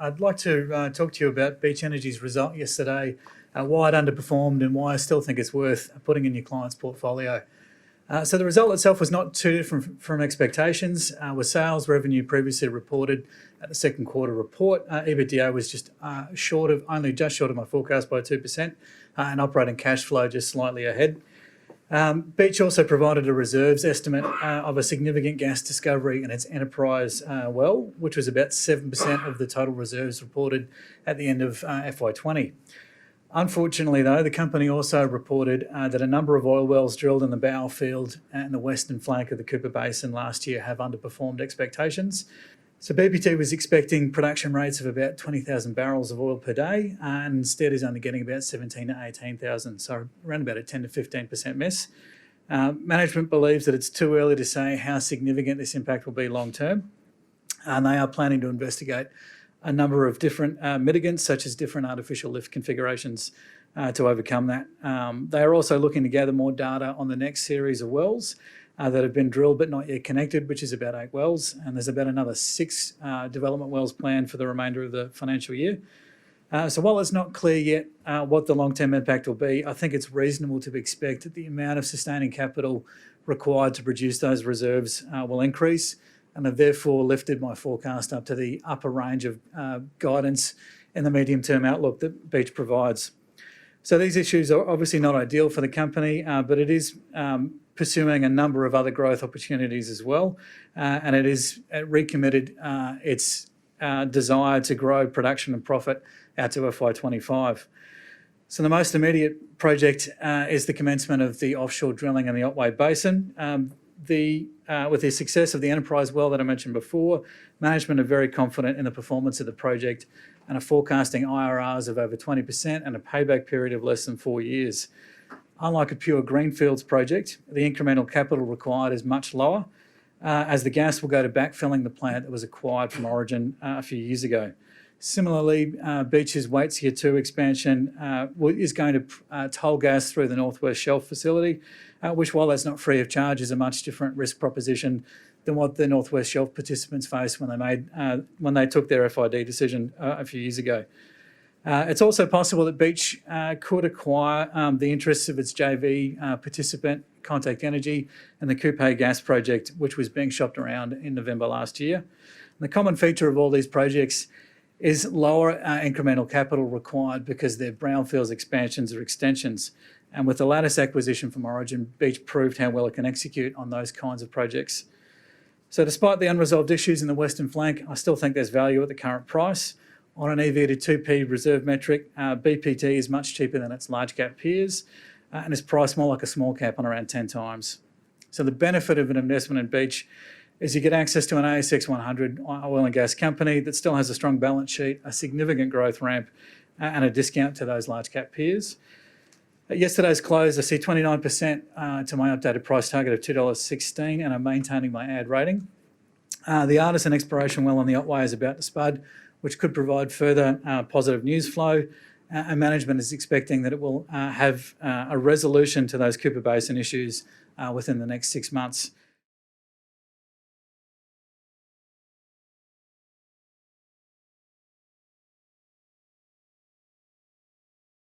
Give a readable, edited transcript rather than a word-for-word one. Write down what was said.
I'd like to talk to you about Beach Energy's result yesterday, why it underperformed and why I still think it's worth putting in your client's portfolio. So the result itself was not too different from expectations, with sales revenue previously reported at the second quarter report. EBITDA was just only short of my forecast by 2%, and operating cash flow just slightly ahead. Beach also provided a reserves estimate of a significant gas discovery in its Enterprise well, which was about 7% of the total reserves reported at the end of FY20. Unfortunately, though, the company also reported that a number of oil wells drilled in the Bow field and the western flank of the Cooper Basin last year have underperformed expectations. So BPT was expecting production rates of about 20,000 barrels of oil per day, and instead is only getting about 17 to 18,000, so around about a 10 to 15% miss. Management believes that it's too early to say how significant this impact will be long term, and they are planning to investigate a number of different mitigants, such as different artificial lift configurations to overcome that. They are also looking to gather more data on the next series of wells that have been drilled but not yet connected, which is about 8 wells, and there's about another 6 development wells planned for the remainder of the financial year. So while it's not clear yet what the long-term impact will be, I think it's reasonable to expect that the amount of sustaining capital required to produce those reserves will increase, and I've therefore lifted my forecast up to the upper range of guidance in the medium-term outlook that Beach provides. So these issues are obviously not ideal for the company, but it is pursuing a number of other growth opportunities as well, and it is recommitted its desire to grow production and profit out to FY25. So the most immediate project is the commencement of the offshore drilling in the Otway Basin. With the success of the Enterprise well that I mentioned before, management are very confident in the performance of the project and are forecasting IRRs of over 20% and a payback period of less than 4 years. Unlike a pure greenfields project, the incremental capital required is much lower, as the gas will go to backfilling the plant that was acquired from Origin a few years ago. Similarly, Beach's Waitsia 2 expansion is going to toll gas through the Northwest Shelf facility, which, while that's not free of charge, is a much different risk proposition than what the Northwest Shelf participants faced when they took their FID decision a few years ago. It's also possible that Beach could acquire the interests of its JV participant, Contact Energy, and the Coupe gas project, which was being shopped around in November last year. And the common feature of all these projects is lower incremental capital required because they're brownfields expansions or extensions. And with the latest acquisition from Origin, Beach proved how well it can execute on those kinds of projects. So despite the unresolved issues in the western flank, I still think there's value at the current price. On an EV to 2P reserve metric, BPT is much cheaper than its large cap peers and is priced more like a small cap on around 10 times. So the benefit of an investment in Beach is you get access to an ASX 100 oil and gas company that still has a strong balance sheet, a significant growth ramp, and a discount to those large cap peers. At yesterday's close, I see 29% to my updated price target of $2.16, and I'm maintaining my ad rating. The Artisan exploration well on the Otway is about to spud, which could provide further positive news flow, and management is expecting that it will have a resolution to those Cooper Basin issues within the next 6 months.